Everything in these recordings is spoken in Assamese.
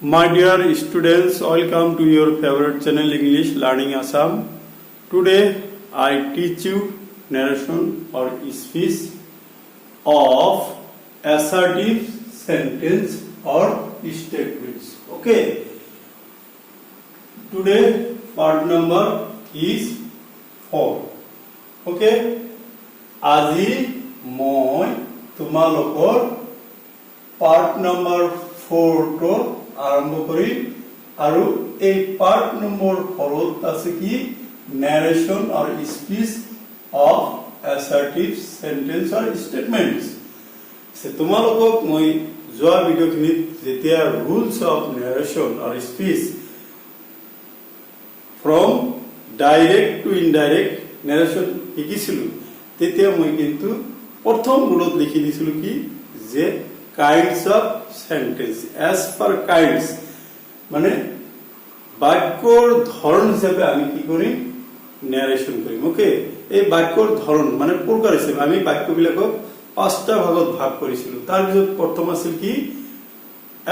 My dear students, welcome to your favorite channel English Learning Assam. Today I teach you narration or speech of assertive sentence or statements. Okay. Today part number is 4. Okay. আজি মই তোমালোকৰ part number 4 to আৰম্ভ কৰিম আৰু এই পাৰ্ট নম্বৰ 4 ত আছে কি narration or speech of assertive sentence or statements সে তোমালোকক মই যোৱা ভিডিওখিনিত যেতিয়া rules of narration or speech from direct to indirect narration শিকিছিলো তেতিয়া মই কিন্তু প্ৰথম ৰুলত লিখি দিছিলো কি যে kinds of sentence as per kinds মানে বাক্যৰ ধৰণ হিচাপে আমি কি কৰিম narration কৰিম ওকে এই বাক্যৰ ধৰণ মানে প্ৰকাৰ হিচাপে আমি বাক্যবিলাকক পাঁচটা ভাগত ভাগ কৰিছিলো তাৰ পিছত প্ৰথম আছিল কি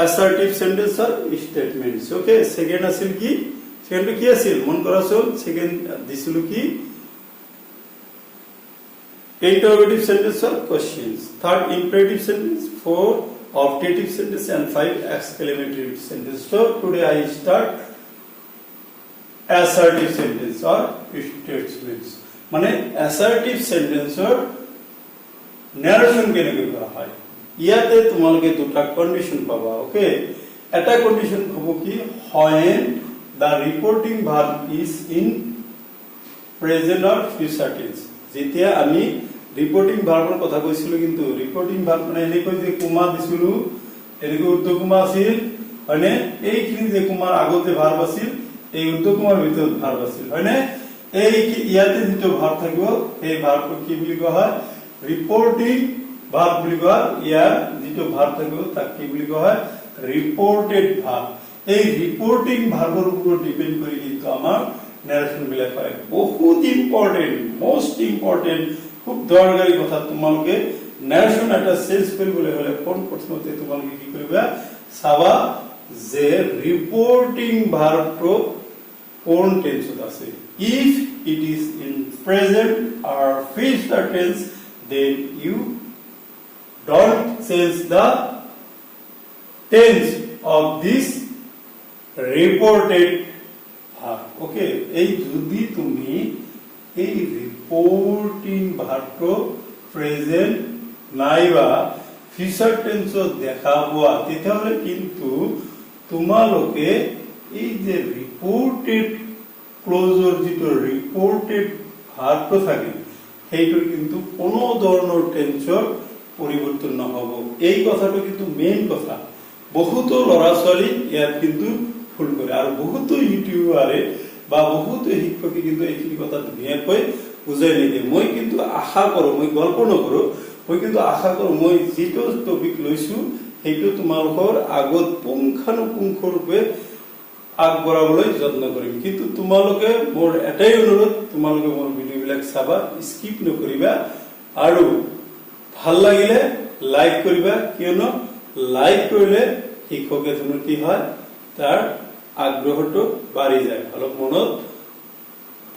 assertive sentence or statements okay second আছিল কি সেকেন্ডটো কি আছিল মন কৰাচোন সেকেন্ড দিছিলো কি interrogative sentence or questions, third imperative sentence, four optative sentence and five exclamative sentence. So today I start assertive sentence or statements. মানে assertive sentence or narration কেনেকৈ কৰা হয় ইয়াতে তোমালোকে দুটা কন্ডিশন পাবা ওকে এটা কন্ডিশন হ'ব কি when the reporting verb is in present or future tense যেতিয়া আমি রিপোর্টিং ভাৰ্বৰ কথা কৈছিলো কিন্তু রিপোর্টিং ভার্ব মানে এনেকৈ যে কুমা দিছিলো এনেকৈ উদ্ধকুমা আছিল মানে এইখিনি যে কুমাৰ আগত যে ভাৰ্ব আছিল এই উদ্ধকুমাৰ ভিতৰত ভাৰ্ব আছিল হয়নে এই ইয়াতে যেটো ভাৰ্ব থাকিব এই ভাৰ্বটো কি বুলি কোৱা হয় ৰিপোৰ্টিং ভাৰ্ব বুলি কোৱা ইয়াৰ যেটো ভাৰ্ব থাকিব তাক কি বুলি কোৱা হয় ৰিপোৰ্টেড ভাৰ্ব এই ৰিপোৰ্টিং ভাৰ্বৰ ওপৰত ডিপেন্ড কৰি কিন্তু আমাৰ narration বিলাক হয় বহুত ইম্পৰ্টেন্ট মোস্ট ইম্পৰ্টেন্ট খুব দৰকাৰী কথা তোমালোকে narration এটা চেঞ্জ কৰিবলৈ হলে কোন প্ৰথমতে তোমালোকে কি কৰিবা চাবা যে ৰিপোৰ্টিং ভাৰ্বটো কোন টেন্সত আছে if it is in present or future tense then you don't change the tense of this reported okay এই যদি তুমি এই রিপোর্টিং ভার্বটো প্রেজেন্ট নাইবা ফিউচার টেন্সত দেখাবোৱা তেতিয়াহলে কিন্তু তোমালোকে এই যে ৰিপোৰ্টেড ক্লোজৰ যেটো ৰিপোৰ্টেড ভাৰ্বটো থাকে সেইটোৰ কিন্তু কোনো ধৰণৰ টেন্সৰ পৰিৱৰ্তন নহব এই কথাটো কিন্তু মেইন কথা বহুত ল'ৰা ছোৱালী ইয়াত কিন্তু ফুল কৰে আৰু বহুত ইউটিউবাৰে বা বহুত শিক্ষকে কিন্তু এইখিনি কথা ধুনীয়াকৈ বুজাই নিদিয়ে মই কিন্তু আশা কৰো মই গল্প নকৰো মই কিন্তু আশা কৰো মই যেটো টপিক লৈছো সেইটো তোমালোকৰ আগত পুংখানুপুংখৰূপে আগবঢ়াবলৈ যত্ন কৰিম কিন্তু তোমালোকে মোৰ এটাই অনুৰোধ তোমালোকে মোৰ ভিডিওবিলাক চাবা স্কিপ নকৰিবা আৰু ভাল লাগিলে লাইক কৰিবা কিয়নো লাইক কৰিলে শিক্ষকে তোমাৰ কি হয় তাৰ আগ্ৰহটো বাঢ়ি যায় অলপ মনত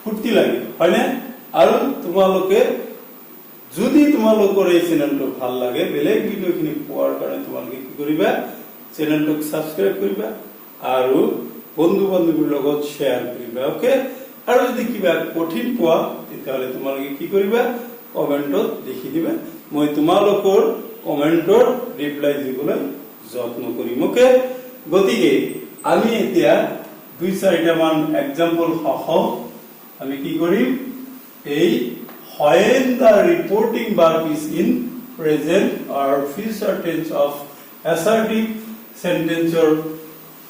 ফুৰ্তি লাগে হয়নে আৰু তোমালোকে যদি তোমালোকৰ এই চেনেলটো ভাল লাগে বেলেগ ভিডিওখিনি পোৱাৰ কাৰণে তোমালোকে কি কৰিবা চেনেলটোক সাবস্ক্ৰাইব কৰিবা আৰু বন্ধু বান্ধৱীৰ লগত শেয়াৰ কৰিবা ওকে আৰু যদি কিবা কঠিন পোৱা তেতিয়াহলে তোমালোকে কি কৰিবা কমেন্টত লিখি দিবা মই তোমালোকৰ কমেন্টৰ ৰিপ্লাই দিবলৈ যত্ন কৰিম ওকে গতিকে আমি এতিয়া দুই চাৰিটা মান एग्जांपल সহ আমি কি কৰিম এই when the reporting verb is in present or future tense of assertive sentence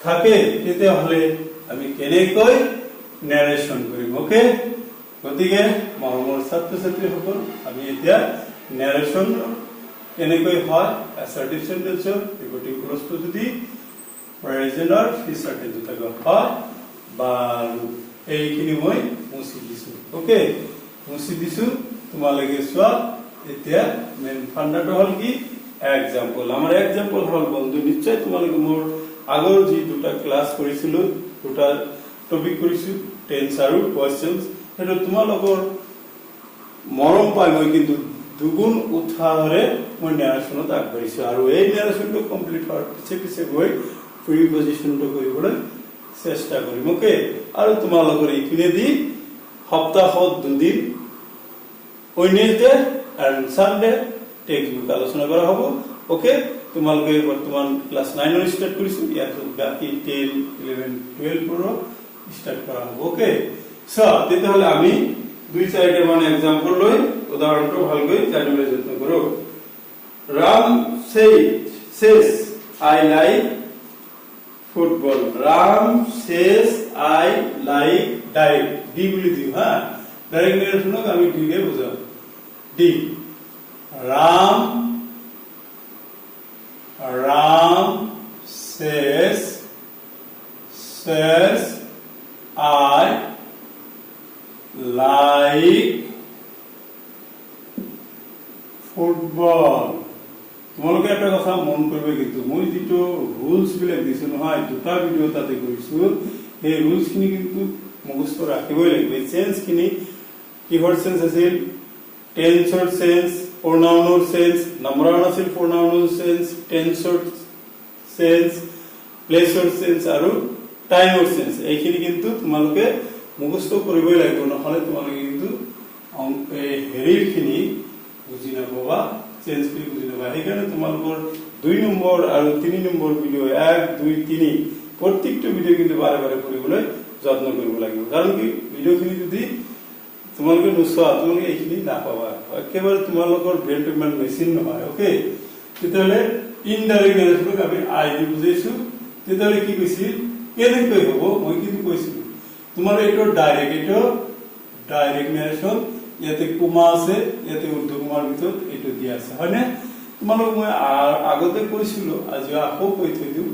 থাকে তেতিয়াহলে আমি কেনেকৈ narration কৰিম ওকে গতিকে মৰমৰ ছাত্ৰ ছাত্ৰীসকল আমি এতিয়া narration কেনেকৈ হয় assertive sentence reporting clause যদি present or future tense থাকে হয় বা এইখিনি মই মুছি দিছো ওকে মুছি দিছো তোমালোকে চোৱা এতিয়া মেন ফান্ডাটো হল কি एग्जांपल আমাৰ एग्जांपल হল বন্ধু নিশ্চয় তোমালোকে মোৰ আগৰ যি দুটা ক্লাস কৰিছিলো দুটা টপিক কৰিছো টেন্স আৰু কোৱেশ্চনছ হেতু তোমালোকৰ মৰম পাই মই কিন্তু দুগুণ উৎসাহৰে মই নেৰেশ্যনত আগবাঢ়িছো আৰু এই নেৰেশ্যনটো কমপ্লিট হোৱাৰ পিছে গৈ প্ৰিপজিশনটো কৰিবলৈ চেষ্টা কৰিম ওকে আৰু তোমালোকৰ এইখিনি দি সপ্তাহত দুদিন ওয়েডনেসডে এন্ড সানডে টেক্সটবুক আলোচনা কৰা হ'ব ওকে তোমালোকে বৰ্তমান ক্লাস 9 ৰ স্টাৰ্ট কৰিছো ইয়াত বাকি 10 11 12 ৰ স্টাৰ্ট কৰা হ'ব ওকে সো তেতিয়াহলে আমি দুই চাইডে মানে एग्जांपल লৈ উদাহৰণটো ভালকৈ জানিবলৈ যত্ন কৰো Ram says I like football Ram says I like diet D বুলি দিও হা ডাইরেক্ট নেৰেশ্যনক আমি D K বুজাও D Ram says I like football তোমালোকে এটা কথা মন কৰিবে কিন্তু মই যেটো ৰুলস বিলাক দিছো নহয় দুটা ভিডিও তাতে কৰিছো এই ৰুলস খিনি কিন্তু মুখস্থ ৰাখিবই লাগিব চেঞ্জ খিনি কিহৰ চেঞ্জ আছিল টেন্সৰ চেঞ্জ pronounor চেঞ্জ নাম্বাৰৰ আছিল pronounor চেঞ্জ টেন্সৰ চেঞ্জ প্লেসৰ চেঞ্জ আৰু টাইমৰ চেঞ্জ এইখিনি কিন্তু তোমালোকে মুখস্থ কৰিবই লাগিব নহলে তোমালোকে কিন্তু হেৰিখিনি বুজি নাপাবা চেঞ্জ কৰি বুজি নাপাবা সেইকাৰণে তোমালোকৰ 2 নম্বৰ আৰু 3 নম্বৰ ভিডিও 1 2 3 প্ৰত্যেকটো ভিডিও কিন্তু বাৰে বাৰে কৰিবলৈ যত্ন কৰিব লাগিব কাৰণ কি ভিডিওখিনি যদি তোমালোকে নুচোৱা তোমালোকে এইখিনি নাপাবা একেবাৰে তোমালোকৰ ব্ৰেইনটো ইমান মেচিন নহয় ওকে তেতিয়ালে ইনডাইৰেক্ট নেৰেশ্যনক আমি আই দি বুজাইছো তেতিয়ালে কি কৈছিল কেনেকৈ হ'ব মই কিন্তু কৈছিলো তোমাৰ এইটো ডাইৰেক্ট নেৰেশ্যন ইয়াতে কোমা আছে ইয়াতে উদ্ধকমাৰ ভিতৰত এইটো দিয়া আছে হয়নে তোমালোক মই আগতে কৈছিলো আজি আকৌ কৈ থৈ দিও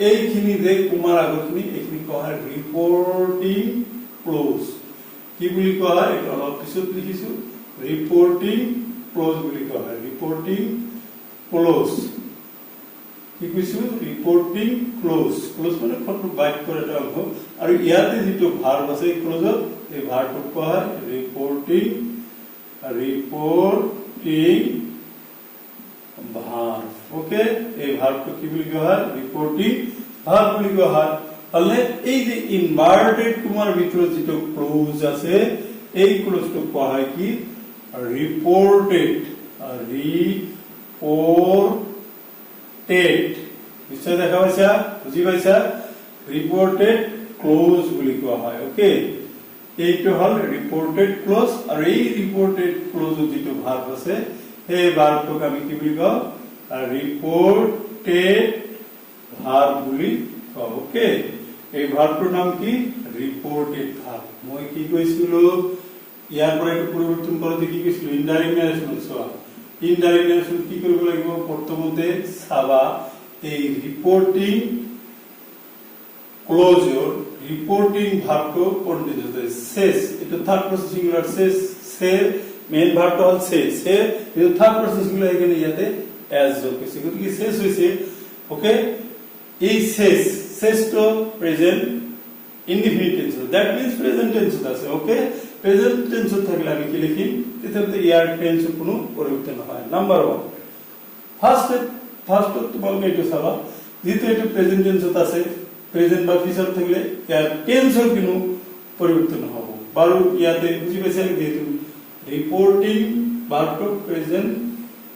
এইখিনি যে কোমাৰ আগৰখিনি এইখিনি কোৱা ৰিপৰ্টিং ক্লোজ কি বুলি কোৱা হয় এটা অলপ পিছত লিখিছো ৰিপৰ্টিং ক্লোজ বুলি কোৱা হয় ৰিপৰ্টিং ক্লোজ কি কৈছো ৰিপৰ্টিং ক্লোজ মানে ফটো বাইট কৰে এটা অংশ আৰু ইয়াতে যেটো ভাৰ্ব আছে ক্লোজত এই ভাৰ্বটো কোৱা হয় ৰিপৰ্টিং ভাৰ্ব ওকে এই ভাৰ্বটো কি বুলি কোৱা হয় ৰিপৰ্টিং ভাৰ্ব বুলি কোৱা হয় হলে এই যে ইনভাৰ্টেড কুমাৰ ভিতৰত যেটো ক্লোজ আছে এই ক্লোজটো কোৱা হয় কি ৰিপৰ্টেড নিশ্চয় দেখা পাইছা বুজি পাইছা ৰিপৰ্টেড ক্লোজ বুলি কোৱা হয় ওকে এইটো হল ৰিপৰ্টেড ক্লোজ আৰু এই ৰিপৰ্টেড ক্লোজৰ যেটো ভাৰ্ব আছে এই ভাৰ্বটোক আমি কি বুলি কওঁ ৰিপৰ্টেড ভাৰ্ব বুলি কওঁ ওকে এই ভাৰ্বটোৰ নাম কি ৰিপৰ্টেড ভাৰ্ব মই কি কৈছিলো ইয়াৰ পৰা এটা পৰিৱৰ্তন কৰোতে কি কৈছিলো ইনডাইৰেক্ট নেৰেশ্যন চোৱা ইনডাইৰেক্ট নেৰেশ্যন কি কৰিব লাগিব প্ৰথমতে চাবা এই ৰিপৰ্টিং ক্লোজৰ ৰিপৰ্টিং ভাৰ্বটো কন্টিনিউয়াস আছে সেজ এটা থার্ড পারসন সিঙ্গুলার সেজ সে মেইন ভার্বটো হল সে এই থার্ড পারসন সিঙ্গুলার এখানে ইয়াতে এজ যোগ হৈছে গতিকে সেজ হৈছে ওকে এই সেজ to present indefinite tense that means present tense আছে ওকে প্রেজেন্ট টেন্স থাকলে আমি কি লিখিম তেতিয়াতে ইয়াৰ টেন্স কোনো পরিবর্তন হয় নাম্বার 1 ফার্স্ট তোমালোকে এইটো চাবা যেটো এটা প্রেজেন্ট টেন্স আছে প্রেজেন্ট বা ফিউচার থাকলে ইয়াৰ টেন্সৰ কোনো পৰিবৰ্তন হ'ব বাৰু ইয়াতে বুজি পাইছা যেটো ৰিপৰ্টিং ভাৰ্বটো প্ৰেজেন্ট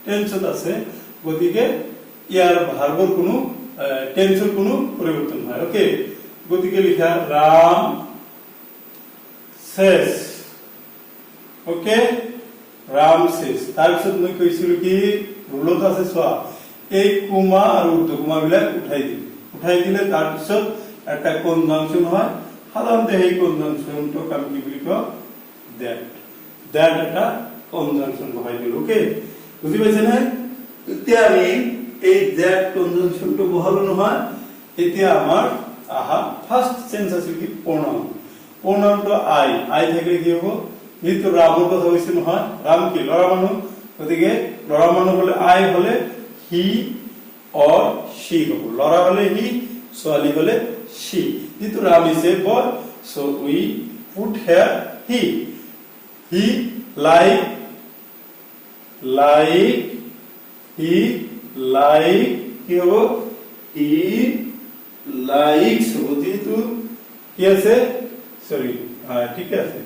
টেন্সত আছে গতিকে ইয়াৰ ভাৰ্বৰ কোনো টেন্সৰ কোনো পৰিবৰ্তন হয় ওকে গতিকে লিখা Ram says okay Ram says তাৰপিছত মই কৈছিলো কি ৰুলত আছে চোৱা এই কুমা আৰু উদ্ধকমা বিলাক উঠাই দিলে তাৰপিছত এটা কনজাংশন হয় সাধাৰণতে এই কনজাংশনটো কাম কি বুলি কয় দ্যাট এটা কনজাংশন বহাই দিল ওকে বুজি পাইছে না এতিয়া আমি এই দ্যাট কনজাংশনটো বহালো নহয় এতিয়া আমাৰ আহা ফাৰ্স্ট সেন্স আছে কি প্ৰোনাউনটো আই থাকলে কি হ'ব যেহেতু ৰামৰ কথা হৈছে নহয় ৰাম কি লৰা মানুহ গতিকে লৰা মানুহ হলে আই হলে হি অৰ শি হ'ব লৰা হলে হি ছোৱালী হলে she, যেহেতু Ram is a boy, so we put here he. He like he like কি হবো, he likes হবো, যেহেতু কি আছে, সরি ঠিক আছে,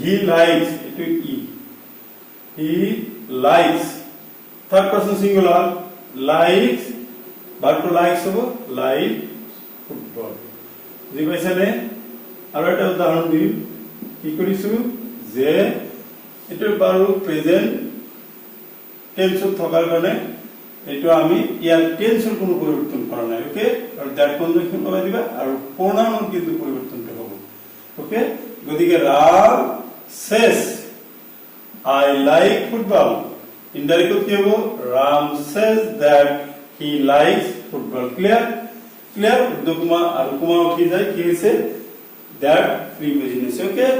he likes, এটা কি, he likes, third person singular, likes, verb likes হবো, like ফুটবল। বুঝি পাইছানে? আৰু এটা উদাহৰণ দিম, কি কৰিছো যে এটাৰ বাৰু প্ৰেজেন্ট টেন্সত থকাৰ কাৰণে এইটো আমি ইয়াৰ টেন্সৰ কোনো পৰিৱৰ্তন কৰা নাই, ওকে, আৰু দ্যাট কনজাংশন লগাই দিবা আৰু প্ৰনাউনৰ কিন্তু পৰিৱৰ্তনটো হ'ব, ওকে। গতিকে Ram says I like football, indirect কি হ'ব, Ram says that he likes football, clear clear, উদ্যোগমা আৰু কুমা উঠি যায়, কি হৈছে that preposition is okay.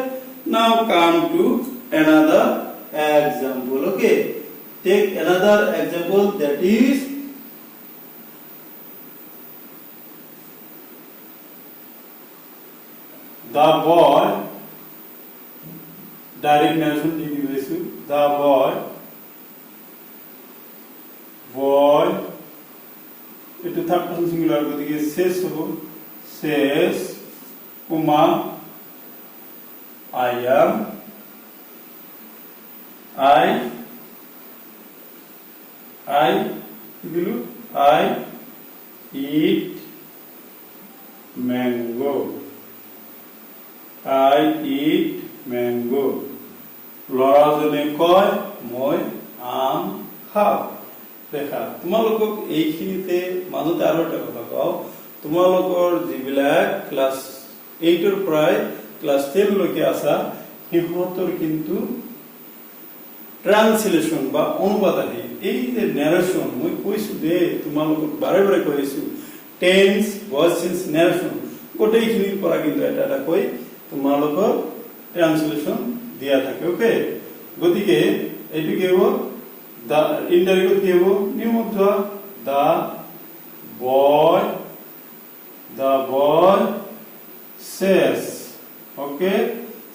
Now come to another example, okay. Take another example, that is the boy, direct narration didi hoyesu, the boy etu third person singular gotike says hobo, says Uma I am, I eat mango, I eat mango, লৰাজনে কয় মই আম খাওঁ। দেখা, তোমালোকক এইখিনিতে মাজতে আৰু এটা কথা কওঁ, তোমালোকৰ যিবিলাক ক্লাছ 8ৰ পৰাই ক্লাছ 10 লৈকে আছা, সিহঁতৰ কিন্তু ট্ৰান্সলেশন বা অনুবাদ আহি, এই যে নেৰেশন মই কৈছো দে তোমালোকক বাৰে বাৰে কৈছো, টেন্স, ভয়েস চেঞ্জ, নেৰেশন গোটেইখিনিৰ পৰা কিন্তু এটা এটা কৈ তোমালোকৰ ট্ৰান্সলেশন দিয়া থাকে, ওকে। গতিকে এইটো কি হ'ব, দা ইনডাইৰেক্ট কি হ'ব, নিয়মত the boy says, okay,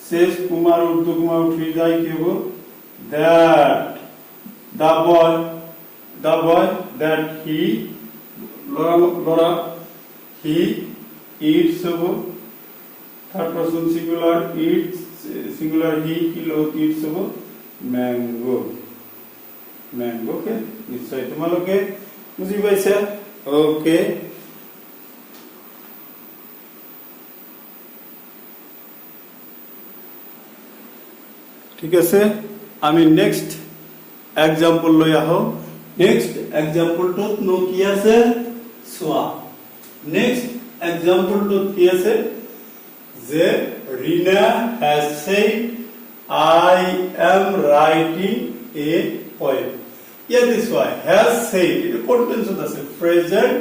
says Kumar Urdu Kumar উঠি যায়, কি হ'ব, that the boy that he লৰা he eats হ'ব, third person singular, eats singular he eats হ'ব, mango, ওকে। নিশ্চয় তোমালোকে বুজি পাইছা, ওকে। ঠিক আছে, আমি নেক্সট এক্সাম্পল লৈ আহো। নেক্সট এক্সাম্পলটোত নো কি আছে চোৱা, নেক্সট এক্সাম্পলটোত কি আছে যে Rina has said I am writing a poem, ইয়াতে চোৱা has said এটা কোন টেন্সত আছে, প্ৰেজেন্ট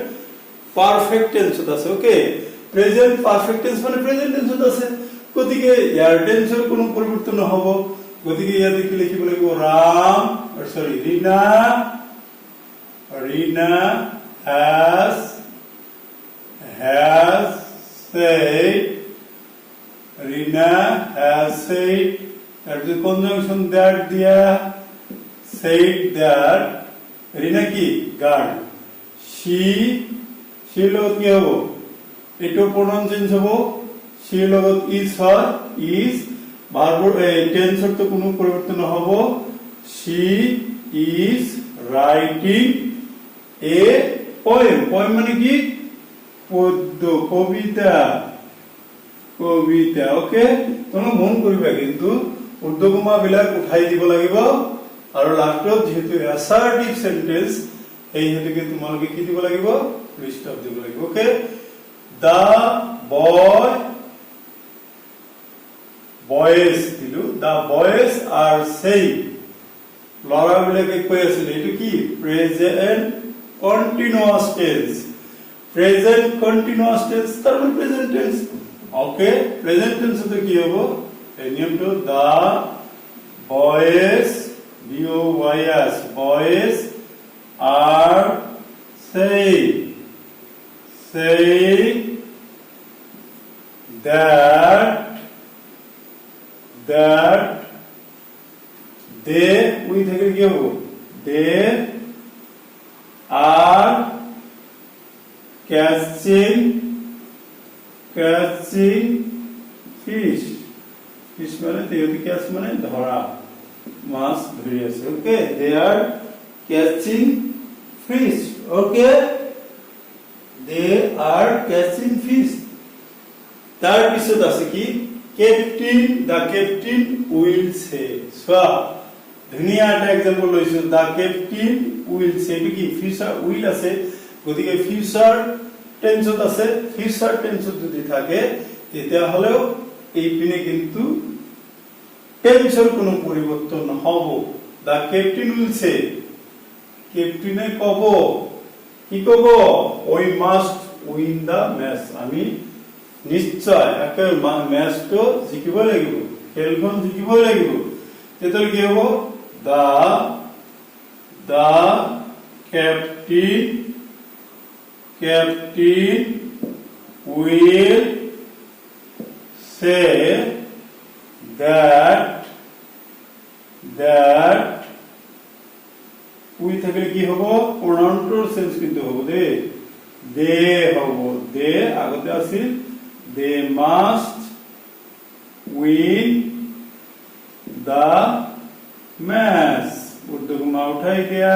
পাৰফেক্ট টেন্সত আছে, ওকে। প্ৰেজেন্ট পাৰফেক্ট টেন্স মানে প্ৰেজেন্ট টেন্সত আছে, গতিকে ইয়াৰ টেন্সৰ কোনো পৰিৱৰ্তন নহব। গতিকে ইয়াতে কি লিখিব লাগিব, Rina has said, Rina has said, তাৰ যে কনজাংশন that দিয়া, said that, ৰীনা কি গার্ড, she লগত কি হ'ব, এইটো pronoun চেঞ্জ হ'ব, she লগত is হয়, is ভাৰ্বৰ টেন্সৰ তো কোনো পৰিৱৰ্তন নহব, she is writing a poem, poem মানে কি পদ্য, কবিতা, ওকে। তোমরা মন কৰিবা কিন্তু উৰ্দুগমা বিলাক উঠাই দিব লাগিব, আৰু লাষ্টত যেহেতু অ্যাসাৰ্টিভ সেন্টেন্স এই হেতুকে তোমালোকে কি দিব লাগিব, ফুল স্টপ দিব লাগিব, ওকে। the boys দিলো, the boys are saying, লৰা বিলাকে কৈ আছিল, এইটো কি present continuous tense, present continuous tense তার মানে present tense, okay. Present tense তো কি হবে, এই নিয়মটো দা boys boys are saying saying that they we থেকে কি হবে they are catching fish মানে তেয়তি ক্যাচ মানে ধরা মাছ ধরে আছে okay they are catching fish okay they are catching fish তার পিছত আছে কি the captain will say so ধুনিয়া একটা एग्जांपल লইছো the captain will say কি ফিউচার উইল আছে গতিকে ফিউচার টেন্সত আছে ফিউচার টেন্সত যদি থাকে তাহলে এই পিনে কিন্তু টেন্সের কোনো পরিবর্তন হবে the captain will say ক্যাপ্টেনে কব কি কব we must win the match আমি নিশ্চয় একে ম্যাচ তো জিকিব লাগিব খেলখন জিকিব লাগিব তেতল কি হ'ব the captain will say that we থাকলে কি হবে প্রোনাউনটোর সেন্স কিন্তু হবে দে হবে দে আগতে আছিল they must win the match Urdu গুণা উঠাই দিয়া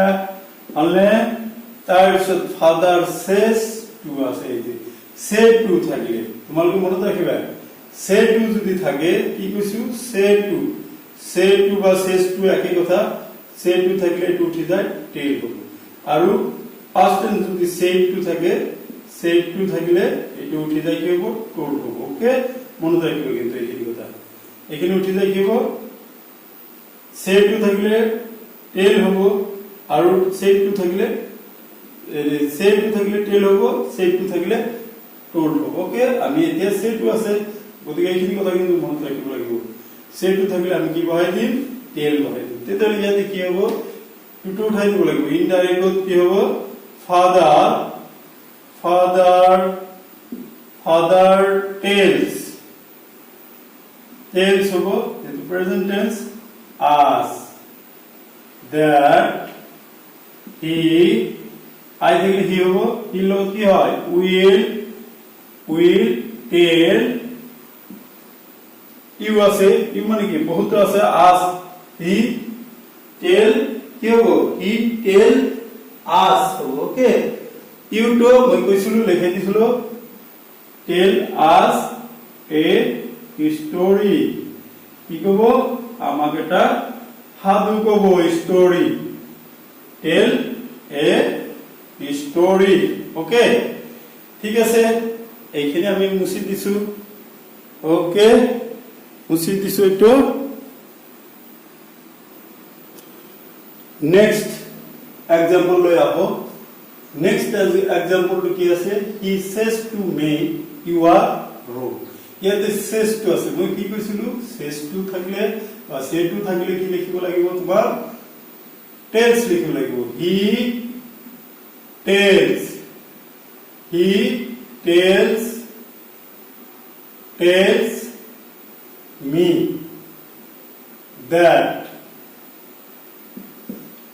হলে তার সাথে ফাদার সেস টু আছে এই যে সে টু থাকলে তোমালকে মনে রাখিবা সে টু যদি থাকে কি কইছু সে টু বা সেস টু একই কথা সে টু থাকলে টু উঠি যায় টেল হবে আর পাস্ট টেন্স যদি সে টু থাকে সে টু থাকলে এটা উঠি যায় কি হবে টোল হবে ওকে মনে রাখবে কিন্তু এই কথা এখানে উঠি যায় কি হবে সে টু থাকলে টেল হবে আর সে টু থাকলে টেল হবে সে টু থাকলে টোল হবে ওকে আমি এতিয়া সে টু আছে গতিকে এইখিনি কথা কিন্তু মনে রাখিব লাগিব সে টু থাকলে আমি কি বহাই দিম টেল বহাই দিম তেতিয়ালে ইয়াতে কি হ'ব টু উঠাই দিব লাগিব ইনডাইরেক্ট কি হ'ব father tells hobo in the present tense us that he I think he hobo he lo ki hoy will tell you ase you mane ki bahut ase us he tell ki hobo he tell us okay you to মই কইছিলো লিখে দিছিলো tell us a story কি কব আমাকে একটা হাদু কব story tell a story okay ঠিক আছে এইখানে আমি মুছি দিছো ওকে মুছি দিছো এটা নেক্সট एग्जांपल লই আহো नेक्स्ट एग्जांपल কি আছে he says to me you are wrong ইয়াতে says to আছে মই কি কইছিলো says to থাকলে বা say to থাকলে কি লিখিব লাগিব তোমার tells লিখিব লাগিব he tells me that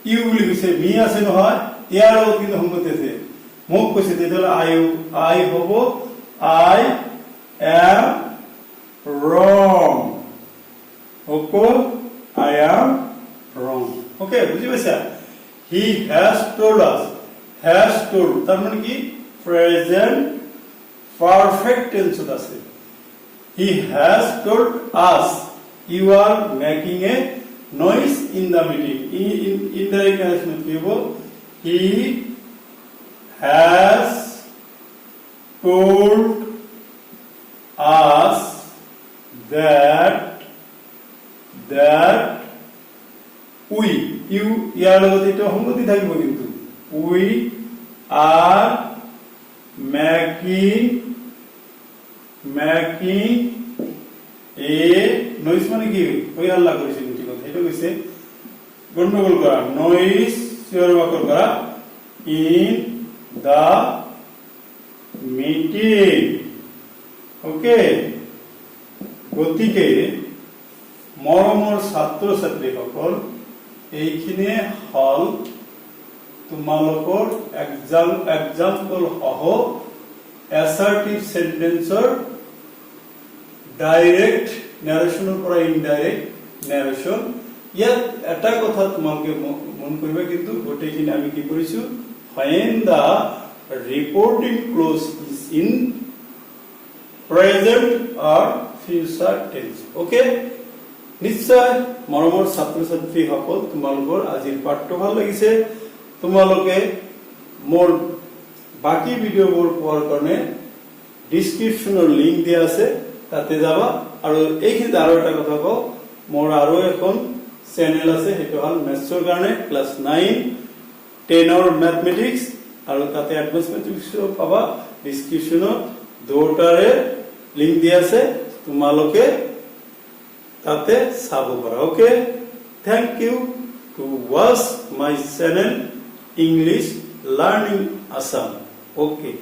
you will say me আছে নহয় ইয়ার লগত কিন্তু সংগতি আছে মোক কৈছে তেতিয়ালে I হব I am wrong okay I am wrong okay বুঝি পাইছা he has told us has told তার মানে কি প্রেজেন্ট পারফেক্ট টেন্স আছে he has told us you are making a noise in the meeting in the indirect people he has told us that we you ইয়ার লগতে তো সংগতি থাকিব কিন্তু we are making a noise মানে কি ওই আল্লাহ করেছে ঠিক কথা এটা কইছে গন্ডগোল করা noise শিওর বাক্য করা in the মিটিং ওকে গতিকে মৰমৰ ছাত্ৰ ছাত্ৰীসকল এইখিনিয়ে হল তোমালোকৰ এক্সাম্পল সহ অ্যাসাৰ্টিভ সেন্টেন্সৰ ডাইৰেক্ট নেৰেশনৰ পৰা ইনডাইৰেক্ট নেৰেশন ইয়াত এটা কথা তোমালোকে মন কৰিবা কিন্তু গোটেইখিনি আমি কি কৰিছো when the reporting clause is in present or future tense okay নিশ্চয় মৰমৰ ছাত্ৰ ছাত্ৰীসকল তোমালোকৰ আজিৰ পাঠটো ভাল লাগিছে তোমালোকে মোৰ বাকি ভিডিওবোৰ পোৱাৰ কাৰণে ডেসক্ৰিপচনৰ লিংক দিয়া আছে তাতে যাবা আৰু এইখিনি আৰু এটা কথা কও মোৰ আৰু এখন চেনেল আছে হেতু হল মেথছৰ কাৰণে ক্লাস 9 10 অৰ ম্যাথমেটিক্স আৰু তাতে এডভান্স ম্যাথমেটিক্স পাবা ডেসক্ৰিপচনত দুটাৰে লিংক দিয়া আছে তোমালোকে তাতে চাব পাৰা okay thank you to watch my channel English learning Assam okay